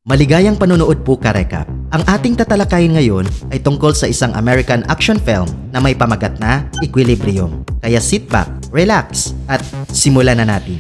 Maligayang panonood po ka-recap. Ang ating tatalakayin ngayon ay tungkol sa isang American action film na may pamagat na Equilibrium. Kaya sit back, relax, at simulan na natin.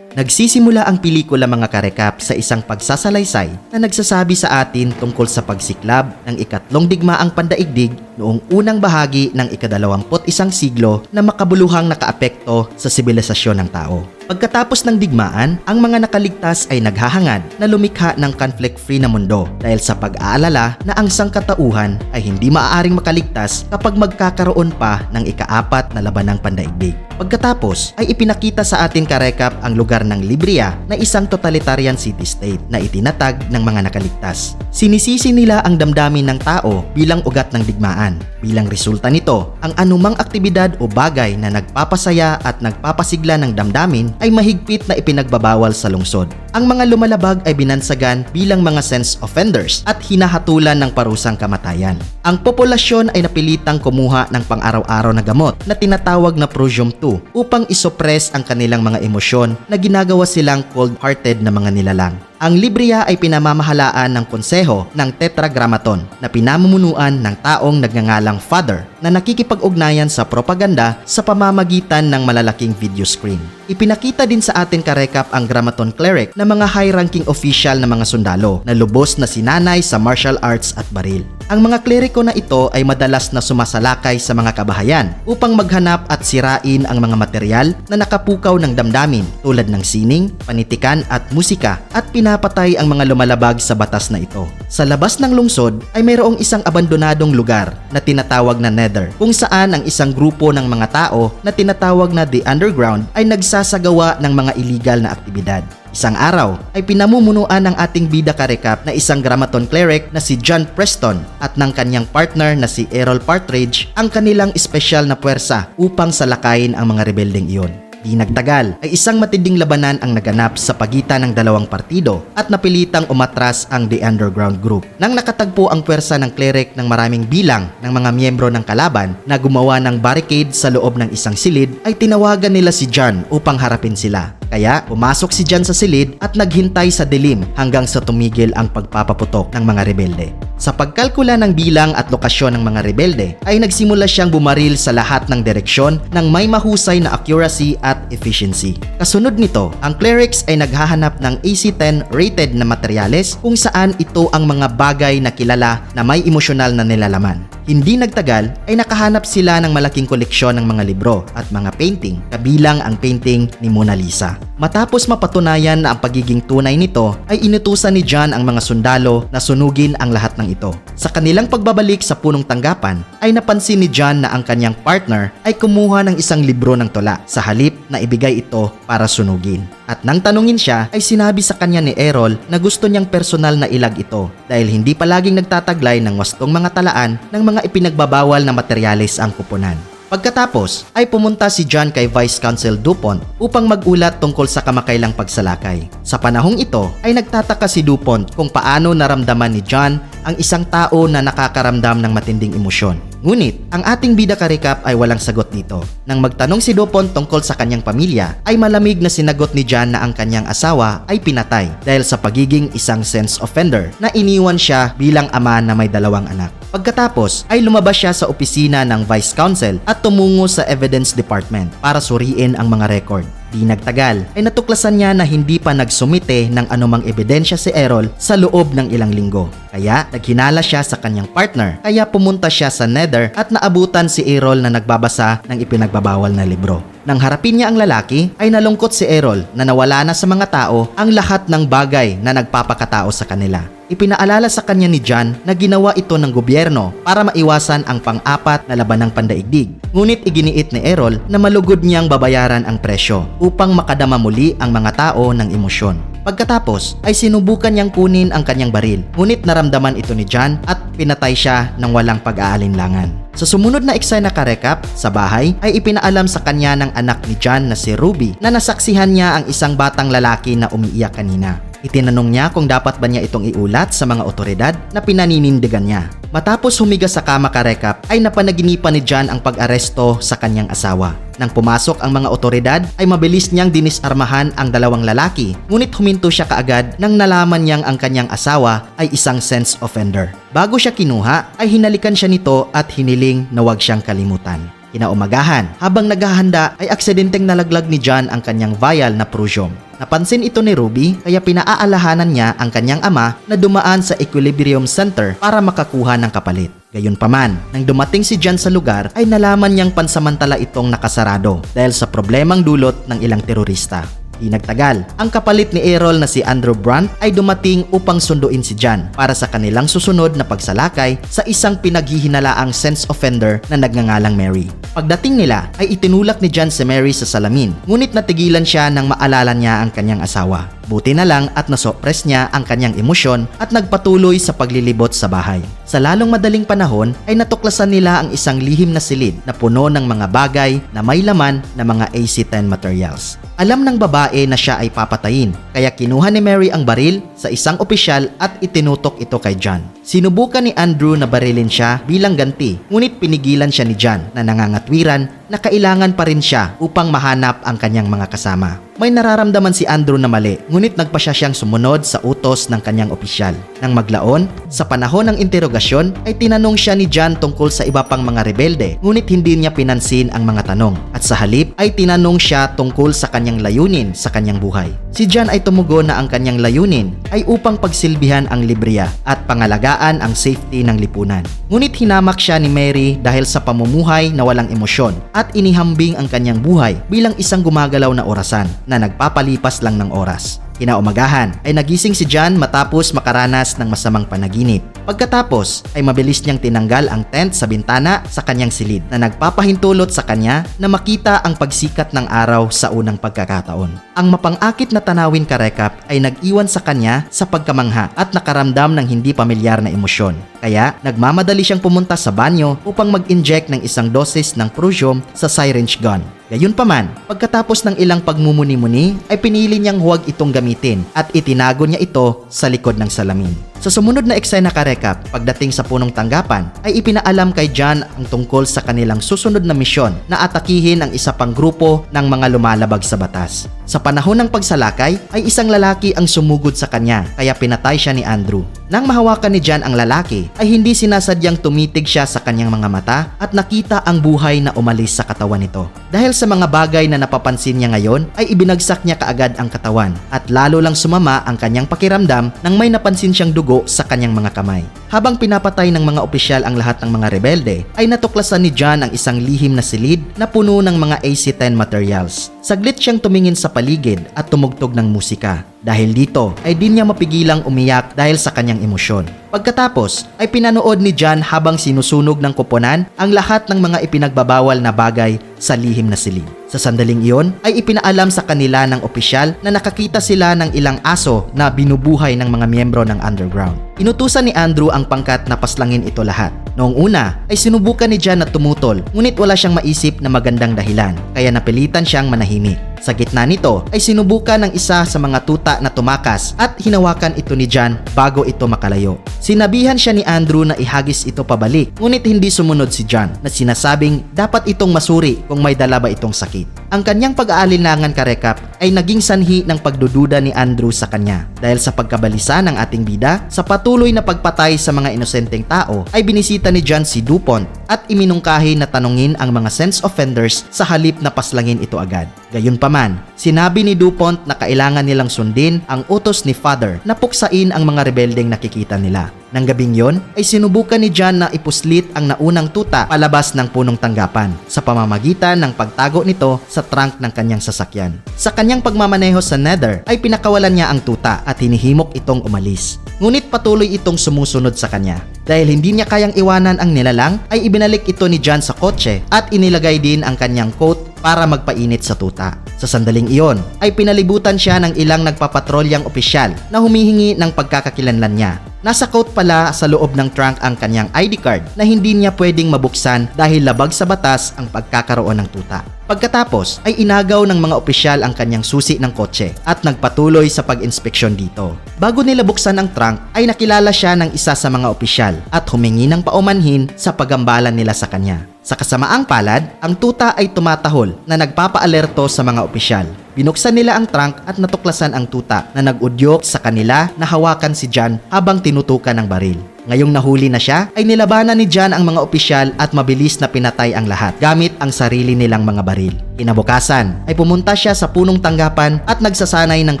Nagsisimula ang pelikula mga karekap sa isang pagsasalaysay na nagsasabi sa atin tungkol sa pagsiklab ng ikatlong digmaang pandaigdig noong unang bahagi ng ika-21 siglo na makabuluhang nakaapekto sa sibilisasyon ng tao. Pagkatapos ng digmaan, ang mga nakaligtas ay naghahangad na lumikha ng conflict-free na mundo dahil sa pag-aalala na ang sangkatauhan ay hindi maaaring makaligtas kapag magkakaroon pa ng ika-4 na labanang pandaigdig. Pagkatapos ay ipinakita sa atin karekap ang lugar ng Libria na isang totalitarian city-state na itinatag ng mga nakaligtas. Sinisisi nila ang damdamin ng tao bilang ugat ng digmaan. Bilang resulta nito, ang anumang aktibidad o bagay na nagpapasaya at nagpapasigla ng damdamin ay mahigpit na ipinagbabawal sa lungsod. Ang mga lumalabag ay binansagan bilang mga sense offenders at hinahatulan ng parusang kamatayan. Ang populasyon ay napilitang kumuha ng pang-araw-araw na gamot na tinatawag na Prosium 2 upang isuppress ang kanilang mga emosyon na ginagawa silang cold-hearted na mga nilalang. Ang Libria ay pinamamahalaan ng konseho ng Tetragrammaton na pinamumunuan ng taong nagngangalang Father na nakikipag-ugnayan sa propaganda sa pamamagitan ng malalaking video screen. Ipinakita din sa atin karekap ang Grammaton Cleric na mga high-ranking official na mga sundalo na lubos na sinanay sa martial arts at baril. Ang mga kleriko na ito ay madalas na sumasalakay sa mga kabahayan upang maghanap at sirain ang mga material na nakapukaw ng damdamin tulad ng sining, panitikan at musika at pinapatay ang mga lumalabag sa batas na ito. Sa labas ng lungsod ay mayroong isang abandonadong lugar na tinatawag na Nether kung saan ang isang grupo ng mga tao na tinatawag na The Underground ay nagsasagawa ng mga illegal na aktibidad. Isang araw ay pinamumunuan ng ating bida karekap na isang Grammaton cleric na si John Preston at ng kanyang partner na si Errol Partridge ang kanilang espesyal na puwersa upang salakayin ang mga rebeldeng iyon. Di nagtagal ay isang matinding labanan ang naganap sa pagitan ng dalawang partido at napilitang umatras ang The Underground Group. Nang nakatagpo ang puwersa ng cleric ng maraming bilang ng mga miyembro ng kalaban na gumawa ng barricade sa loob ng isang silid ay tinawagan nila si John upang harapin sila. Kaya pumasok si John sa silid at naghintay sa dilim hanggang sa tumigil ang pagpapaputok ng mga rebelde. Sa pagkalkula ng bilang at lokasyon ng mga rebelde ay nagsimula siyang bumaril sa lahat ng direksyon ng may mahusay na accuracy at efficiency. Kasunod nito, ang clerics ay naghahanap ng AC-10 rated na materyales kung saan ito ang mga bagay na kilala na may emosyonal na nilalaman. Hindi nagtagal ay nakahanap sila ng malaking koleksyon ng mga libro at mga painting, kabilang ang painting ni Mona Lisa. Matapos mapatunayan na ang pagiging tunay nito ay inutusan ni John ang mga sundalo na sunugin ang lahat ng ito. Sa kanilang pagbabalik sa punong tanggapan ay napansin ni John na ang kanyang partner ay kumuha ng isang libro ng tula sa halip na ibigay ito para sunugin. At nang tanungin siya ay sinabi sa kanya ni Errol na gusto niyang personal na ilag ito dahil hindi palaging nagtataglay ng wastong mga talaan ng mga ipinagbabawal na materyales ang kuponan. Pagkatapos ay pumunta si John kay Vice Consul DuPont upang mag-ulat tungkol sa kamakailang pagsalakay. Sa panahong ito ay nagtataka si DuPont kung paano naramdaman ni John ang isang tao na nakakaramdam ng matinding emosyon. Ngunit, ang ating bida karekap ay walang sagot dito. Nang magtanong si DuPont tungkol sa kanyang pamilya, ay malamig na sinagot ni John na ang kanyang asawa ay pinatay dahil sa pagiging isang sense offender na iniwan siya bilang ama na may 2 anak. Pagkatapos ay lumabas siya sa opisina ng Vice Consul at tumungo sa Evidence Department para suriin ang mga record. Di nagtagal ay natuklasan niya na hindi pa nagsumite ng anumang ebidensya si Errol sa loob ng ilang linggo. Kaya naghinala siya sa kanyang partner kaya pumunta siya sa Nether at naabutan si Errol na nagbabasa ng ipinagbabawal na libro. Nang harapin niya ang lalaki ay nalungkot si Errol na nawala na sa mga tao ang lahat ng bagay na nagpapakatao sa kanila. Ipinaalala sa kanya ni John na ginawa ito ng gobyerno para maiwasan ang pang-4 na labanang pandaigdig. Ngunit iginiit ni Errol na malugod niyang babayaran ang presyo upang makadama muli ang mga tao ng emosyon. Pagkatapos ay sinubukan niyang kunin ang kanyang baril, ngunit naramdaman ito ni John at pinatay siya ng walang pag-aalinlangan. Sa sumunod na eksena karekap, sa bahay ay ipinaalam sa kanya ng anak ni John na si Ruby na nasaksihan niya ang isang batang lalaki na umiiyak kanina. Itinanong niya kung dapat ba niya itong iulat sa mga otoridad na pinaninindigan niya. Matapos humiga sa kama karekap ay napanaginipan ni John ang pag-aresto sa kanyang asawa. Nang pumasok ang mga otoridad ay mabilis niyang dinisarmahan ang dalawang lalaki, ngunit huminto siya kaagad nang nalaman niyang ang kanyang asawa ay isang sex offender. Bago siya kinuha ay hinalikan siya nito at hiniling na huwag siyang kalimutan. Kinaumagahan, habang naghahanda ay aksidenteng nalaglag ni John ang kanyang vial na prusium. Napansin ito ni Ruby kaya pinaaalahanan niya ang kanyang ama na dumaan sa Equilibrium Center para makakuha ng kapalit. Gayunpaman, nang dumating si John sa lugar ay nalaman niyang pansamantala itong nakasarado dahil sa problemang dulot ng ilang terorista. Di nagtagal, ang kapalit ni Errol na si Andrew Brandt ay dumating upang sunduin si John para sa kanilang susunod na pagsalakay sa isang pinaghihinalaang sex offender na nagngangalang Mary. Pagdating nila ay itinulak ni John si Mary sa salamin, ngunit natigilan siya nang maalala niya ang kanyang asawa. Buti na lang at nasopres niya ang kanyang emosyon at nagpatuloy sa paglilibot sa bahay. Sa lalong madaling panahon ay natuklasan nila ang isang lihim na silid na puno ng mga bagay na may laman na mga AC-10 materials. Alam ng babae na siya ay papatayin, kaya kinuha ni Mary ang baril sa isang opisyal at itinutok ito kay John. Sinubukan ni Andrew na barilin siya bilang ganti, ngunit pinigilan siya ni John na nangangatwiran na kailangan pa rin siya upang mahanap ang kanyang mga kasama. May nararamdaman si Andrew na mali, ngunit nagpa siyang sumunod sa utos ng kanyang opisyal. Nang maglaon, sa panahon ng interogasyon ay tinanong siya ni John tungkol sa iba pang mga rebelde, ngunit hindi niya pinansin ang mga tanong. At sa halip ay tinanong siya tungkol sa kanyang layunin sa kanyang buhay. Si John ay tumugon na ang kanyang layunin ay upang pagsilbihan ang libriya at pangalagaan ang safety ng lipunan. Ngunit hinamak siya ni Mary dahil sa pamumuhay na walang emosyon at inihambing ang kanyang buhay bilang isang gumagalaw na orasan na nagpapalipas lang ng oras. Kinaumagahan ay nagising si John matapos makaranas ng masamang panaginip. Pagkatapos ay mabilis niyang tinanggal ang tent sa bintana sa kanyang silid na nagpapahintulot sa kanya na makita ang pagsikat ng araw sa unang pagkakataon. Ang mapang-akit na tanawin karekap ay nag-iwan sa kanya sa pagkamangha at nakaramdam ng hindi pamilyar na emosyon. Kaya nagmamadali siyang pumunta sa banyo upang mag-inject ng isang dosis ng prusium sa syringe gun. Gayunpaman, pagkatapos ng ilang pagmumuni-muni ay pinili niyang huwag itong gamitin at itinago niya ito sa likod ng salamin. Sa sumunod na eksena karekap, pagdating sa punong tanggapan ay ipinaalam kay John ang tungkol sa kanilang susunod na misyon na atakihin ang isa pang grupo ng mga lumalabag sa batas. Sa panahon ng pagsalakay ay isang lalaki ang sumugod sa kanya kaya pinatay siya ni Andrew. Nang mahawakan ni John ang lalaki ay hindi sinasadyang tumitig siya sa kanyang mga mata at nakita ang buhay na umalis sa katawan nito. Dahil sa mga bagay na napapansin niya ngayon ay ibinagsak niya kaagad ang katawan at lalo lang sumama ang kanyang pakiramdam nang may napansin siyang dugo sa kanyang mga kamay. Habang pinapatay ng mga opisyal ang lahat ng mga rebelde ay natuklasan ni John ang isang lihim na silid na puno ng mga AC-10 materials. Saglit siyang tumingin sa paligid at tumugtog ng musika. Dahil dito ay di niya mapigilang umiyak dahil sa kanyang emosyon. Pagkatapos ay pinanood ni John habang sinusunog ng koponan ang lahat ng mga ipinagbabawal na bagay sa lihim na silid. Sa sandaling iyon ay ipinaalam sa kanila ng opisyal na nakakita sila ng ilang aso na binubuhay ng mga miyembro ng underground. Inutusan ni Andrew ang pangkat na paslangin ito lahat. Noong una ay sinubukan ni John na tumutol, ngunit wala siyang maisip na magandang dahilan, kaya napilitan siyang manahimik. Sa gitna nito ay sinubukan ng isa sa mga tuta na tumakas at hinawakan ito ni John bago ito makalayo. Sinabihan siya ni Andrew na ihagis ito pabalik, ngunit hindi sumunod si John na sinasabing dapat itong masuri kung may dala ba itong sakit. Ang kanyang pag-aalinlangan karekap ay naging sanhi ng pagdududa ni Andrew sa kanya. Dahil sa pagkabalisa ng ating bida, sa patuloy na pagpatay sa mga inosenteng tao ay binisita ni John si DuPont at iminungkahi na tanungin ang mga sex offenders sa halip na paslangin ito agad. Gayunpaman, sinabi ni DuPont na kailangan nilang sundin ang utos ni Father na puksain ang mga rebeldeng nakikita nila. Nang gabing yon ay sinubukan ni John na ipuslit ang naunang tuta palabas ng punong tanggapan sa pamamagitan ng pagtago nito sa trunk ng kanyang sasakyan. Sa kanyang pagmamaneho sa Nether ay pinakawalan niya ang tuta at hinihimok itong umalis. Ngunit patuloy itong sumusunod sa kanya. Dahil hindi niya kayang iwanan ang nilalang ay ibinalik ito ni John sa kotse at inilagay din ang kanyang coat para magpainit sa tuta. Sa sandaling iyon ay pinalibutan siya ng ilang nagpapatrolyang opisyal na humihingi ng pagkakakilanlan niya. Nasa coat pala sa loob ng trunk ang kanyang ID card na hindi niya pwedeng mabuksan dahil labag sa batas ang pagkakaroon ng tuta. Pagkatapos ay inagaw ng mga opisyal ang kanyang susi ng kotse at nagpatuloy sa pag-inspeksyon dito. Bago nila buksan ang trunk ay nakilala siya ng isa sa mga opisyal at humingi ng paumanhin sa pagambalan nila sa kanya. Sa kasamaang palad, ang tuta ay tumatahol na nagpapaalerto sa mga opisyal. Binuksan nila ang trunk at natuklasan ang tuta na nag-udyok sa kanila na hawakan si John habang tinutukan ng baril. Ngayong nahuli na siya, ay nilabanan ni John ang mga opisyal at mabilis na pinatay ang lahat gamit ang sarili nilang mga baril. Kinabukasan ay pumunta siya sa punong tanggapan at nagsasanay ng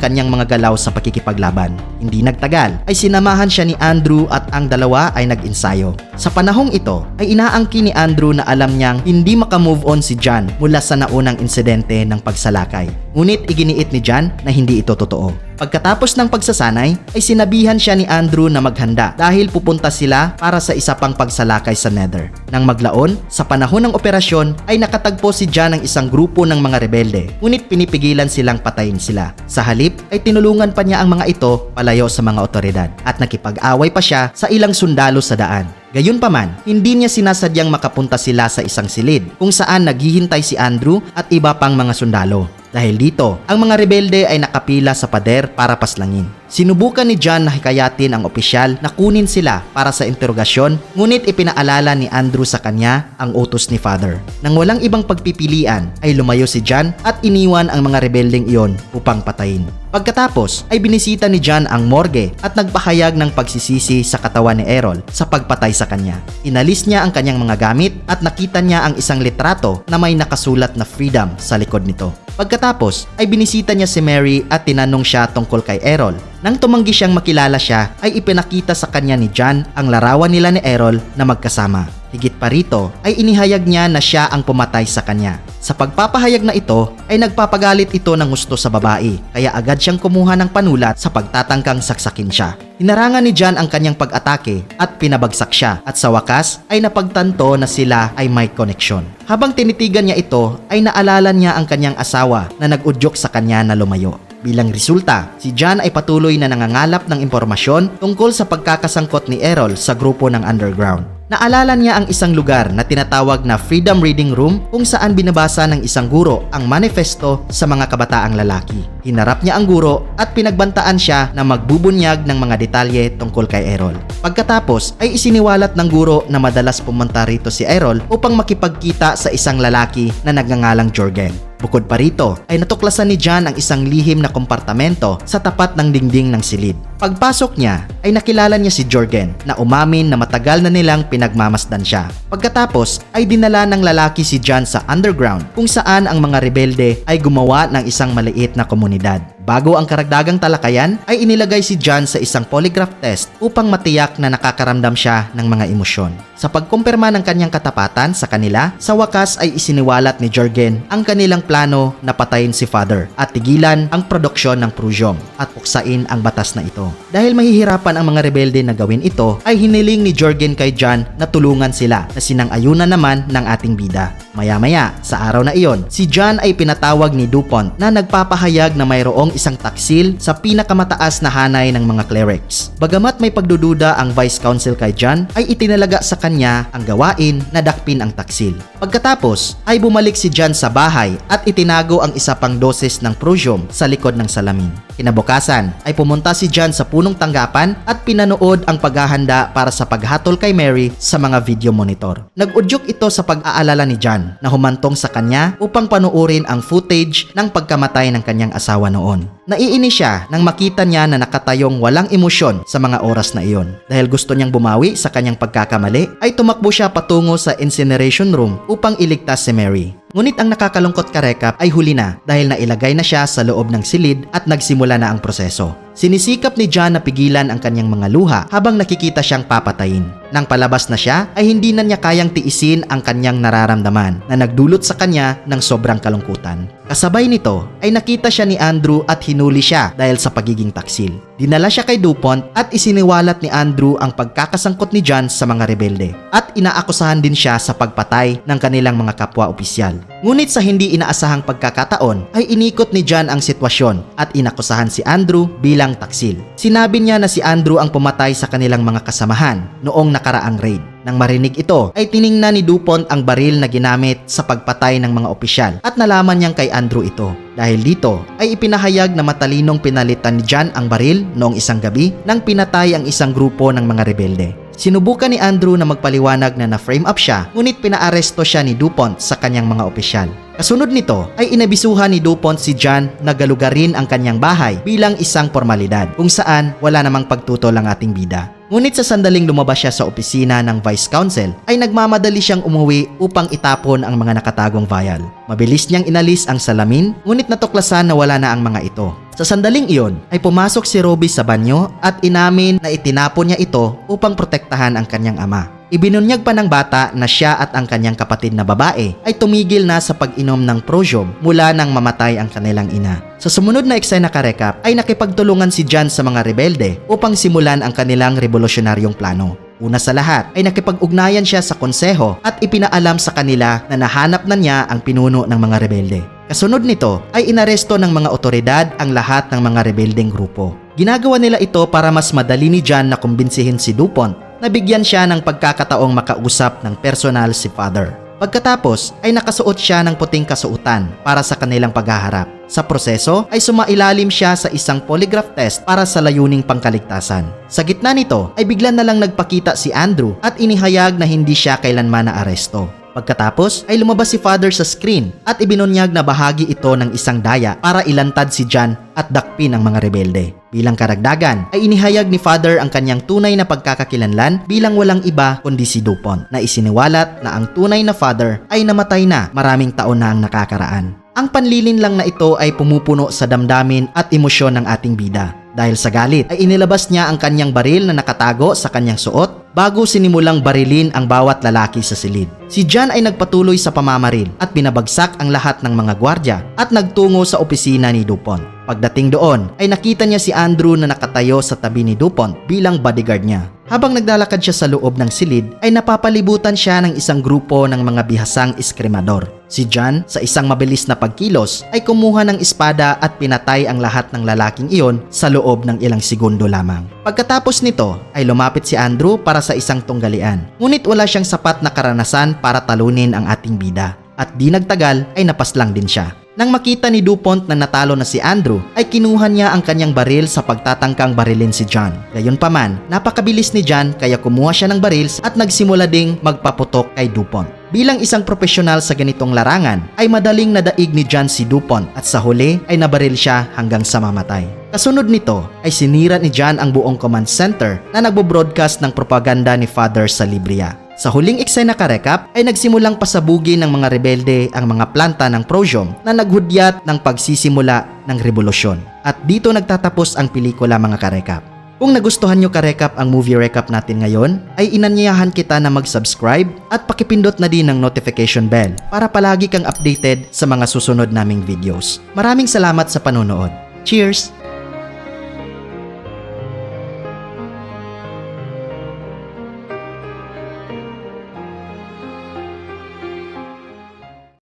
kanyang mga galaw sa pakikipaglaban. Hindi nagtagal ay sinamahan siya ni Andrew at ang dalawa ay nag-ensayo. Sa panahong ito ay inaangkin ni Andrew na alam niyang hindi makamove on si John mula sa naunang insidente ng pagsalakay. Ngunit iginiit ni John na hindi ito totoo. Pagkatapos ng pagsasanay ay sinabihan siya ni Andrew na maghanda dahil pupunta sila para sa isa pang pagsalakay sa Nether. Nang maglaon, sa panahon ng operasyon ay nakatagpo si John ng isang grupo ng mga rebelde, ngunit pinipigilan silang patayin sila. Sa halip ay tinulungan pa niya ang mga ito palayo sa mga otoridad at nakipag-away pa siya sa ilang sundalo sa daan. Gayunpaman, hindi niya sinasadyang makapunta sila sa isang silid kung saan naghihintay si Andrew at iba pang mga sundalo. Dahil dito, ang mga rebelde ay nakapila sa pader para paslangin. Sinubukan ni John na hikayatin ang opisyal na kunin sila para sa interogasyon, ngunit ipinaalala ni Andrew sa kanya ang utos ni Father. Nang walang ibang pagpipilian ay lumayo si John at iniwan ang mga rebeldeng iyon upang patayin. Pagkatapos ay binisita ni John ang morgue at nagpahayag ng pagsisisi sa katawan ni Errol sa pagpatay sa kanya. Inalis niya ang kanyang mga gamit at nakita niya ang isang litrato na may nakasulat na freedom sa likod nito. Pagkatapos ay binisita niya si Mary at tinanong siya tungkol kay Errol. Nang tumanggi siyang makilala siya ay ipinakita sa kanya ni John ang larawan nila ni Errol na magkasama. Higit pa rito ay inihayag niya na siya ang pumatay sa kanya. Sa pagpapahayag na ito ay nagpapagalit ito ng gusto sa babae kaya agad siyang kumuha ng panulat sa pagtatangkang saksakin siya. Hinarangan ni John ang kanyang pag-atake at pinabagsak siya at sa wakas ay napagtanto na sila ay may koneksyon. Habang tinitigan niya ito ay naalala niya ang kanyang asawa na nag-udyok sa kanya na lumayo. Bilang resulta, si John ay patuloy na nangangalap ng impormasyon tungkol sa pagkakasangkot ni Errol sa grupo ng underground. Naalala niya ang isang lugar na tinatawag na Freedom Reading Room kung saan binabasa ng isang guro ang manifesto sa mga kabataang lalaki. Hinarap niya ang guro at pinagbantaan siya na magbubunyag ng mga detalye tungkol kay Errol. Pagkatapos ay isiniwalat ng guro na madalas pumunta rito si Errol upang makipagkita sa isang lalaki na nagngangalang Jorgen. Bukod pa rito ay natuklasan ni John ang isang lihim na kompartamento sa tapat ng dingding ng silid. Pagpasok niya ay nakilala niya si Jorgen na umamin na matagal na nilang pinagmamasdan siya. Pagkatapos ay dinala ng lalaki si John sa underground kung saan ang mga rebelde ay gumawa ng isang maliit na komunidad. Bago ang karagdagang talakayan ay inilagay si John sa isang polygraph test upang matiyak na nakakaramdam siya ng mga emosyon. Sa pagkumpirma ng kanyang katapatan sa kanila, sa wakas ay isiniwalat ni Jorgen ang kanilang plano na patayin si Father at tigilan ang produksyon ng Prusjom at puksain ang batas na ito. Dahil mahihirapan ang mga rebelde na gawin ito, ay hiniling ni Jorgen kay John na tulungan sila na sinang-ayunan naman ng ating bida. Maya-maya, sa araw na iyon, si John ay pinatawag ni DuPont na nagpapahayag na mayroong isang taksil sa pinakamataas na hanay ng mga clerics. Bagamat may pagdududa ang Vice Council kay John, ay itinalaga sa kanya ang gawain na dakpin ang taksil. Pagkatapos, ay bumalik si John sa bahay at itinago ang isa pang doses ng Prusjom sa likod ng salamin. Kinabukasan, ay pumunta si John sa punong tanggapan at pinanood ang paghahanda para sa paghatol kay Mary sa mga video monitor. Nag-udyok ito sa pag-aalala ni John na humantong sa kanya upang panuorin ang footage ng pagkamatay ng kanyang asawa noon. Naiinis siya nang makita niya na nakatayong walang emosyon sa mga oras na iyon. Dahil gusto niyang bumawi sa kanyang pagkakamali, ay tumakbo siya patungo sa incineration room upang iligtas si Mary. Ngunit ang nakakalungkot karekap ay huli na dahil nailagay na siya sa loob ng silid at nagsimula na ang proseso. Sinisikap ni John na pigilan ang kanyang mga luha habang nakikita siyang papatayin. Nang palabas na siya ay hindi na niya kayang tiisin ang kanyang nararamdaman na nagdulot sa kanya ng sobrang kalungkutan. Kasabay nito ay nakita siya ni Andrew at hinuli siya dahil sa pagiging taksil. Dinala siya kay DuPont at isiniwalat ni Andrew ang pagkakasangkot ni John sa mga rebelde at inaakusahan din siya sa pagpatay ng kanilang mga kapwa-opisyal. Ngunit sa hindi inaasahang pagkakataon ay inikot ni John ang sitwasyon at inakusahan si Andrew bilang taksil. Sinabi niya na si Andrew ang pumatay sa kanilang mga kasamahan noong nakaraang raid. Nang marinig ito ay tiningnan ni DuPont ang baril na ginamit sa pagpatay ng mga opisyal at nalaman niyang kay Andrew ito. Dahil dito ay ipinahayag na matalinong pinalitan ni John ang baril noong isang gabi nang pinatay ang isang grupo ng mga rebelde. Sinubukan ni Andrew na magpaliwanag na na-frame up siya, ngunit pinaaresto siya ni DuPont sa kanyang mga opisyal. Kasunod nito ay inabisuhan ni DuPont si John na galugarin ang kanyang bahay bilang isang formalidad kung saan wala namang pagtutol ang ating bida. Ngunit sa sandaling lumabas siya sa opisina ng Vice Counsel ay nagmamadali siyang umuwi upang itapon ang mga nakatagong vial. Mabilis niyang inalis ang salamin, ngunit natuklasan na wala na ang mga ito. Sa sandaling iyon ay pumasok si Robbie sa banyo at inamin na itinapon niya ito upang protektahan ang kanyang ama. Ibinunyag pa ng bata na siya at ang kanyang kapatid na babae ay tumigil na sa pag-inom ng Prozium mula nang mamatay ang kanilang ina. Sa sumunod na eksena karekap ay nakipagtulungan si John sa mga rebelde upang simulan ang kanilang revolusyonaryong plano. Una sa lahat ay nakipag-ugnayan siya sa konseho at ipinaalam sa kanila na nahanap na niya ang pinuno ng mga rebelde. Kasunod nito ay inaresto ng mga otoridad ang lahat ng mga rebeldeng grupo. Ginagawa nila ito para mas madali ni John na kumbinsihin si DuPont na bigyan siya ng pagkakataong makausap ng personal si Father. Pagkatapos ay nakasuot siya ng puting kasuotan para sa kanilang paghaharap. Sa proseso ay sumailalim siya sa isang polygraph test para sa layuning pangkaligtasan. Sa gitna nito ay bigla na lang nagpakita si Andrew at inihayag na hindi siya kailanman naaresto. Pagkatapos ay lumabas si Father sa screen at ibinunyag na bahagi ito ng isang daya para ilantad si John at dakpin ang mga rebelde. Bilang karagdagan ay inihayag ni Father ang kanyang tunay na pagkakakilanlan bilang walang iba kundi si DuPont na isiniwalat na ang tunay na father ay namatay na maraming taon na ang nakakaraan. Ang panlilin lang na ito ay pumupuno sa damdamin at emosyon ng ating bida. Dahil sa galit ay inilabas niya ang kanyang baril na nakatago sa kanyang suot bago sinimulang barilin ang bawat lalaki sa silid. Si John ay nagpatuloy sa pamamaril at binabagsak ang lahat ng mga gwardya at nagtungo sa opisina ni DuPont. Pagdating doon ay nakita niya si Andrew na nakatayo sa tabi ni DuPont bilang bodyguard niya. Habang naglalakad siya sa loob ng silid ay napapalibutan siya ng isang grupo ng mga bihasang eskrimador. Si John sa isang mabilis na pagkilos ay kumuha ng espada at pinatay ang lahat ng lalaking iyon sa loob ng ilang segundo lamang. Pagkatapos nito ay lumapit si Andrew para sa isang tunggalian. Ngunit wala siyang sapat na karanasan para talunin ang ating bida. At di nagtagal ay napaslang din siya. Nang makita ni DuPont na natalo na si Andrew, ay kinuha niya ang kanyang baril sa pagtatangkang barilin si John. Gayunpaman, napakabilis ni John kaya kumuha siya ng baril at nagsimula ding magpaputok kay DuPont. Bilang isang profesional sa ganitong larangan, ay madaling nadaig ni John si DuPont at sa huli ay nabaril siya hanggang sa mamatay. Kasunod nito ay sinira ni John ang buong command center na nagbo-broadcast ng propaganda ni Father sa Libria. Sa huling eksena karekap ay nagsimulang pasabugin ng mga rebelde ang mga planta ng Prozium na naghudyat ng pagsisimula ng revolusyon. At dito nagtatapos ang pelikula mga karekap. Kung nagustuhan nyo karekap ang movie recap natin ngayon, ay inanyayahan kita na mag-subscribe at pakipindot na din ng notification bell para palagi kang updated sa mga susunod naming videos. Maraming salamat sa panonood. Cheers!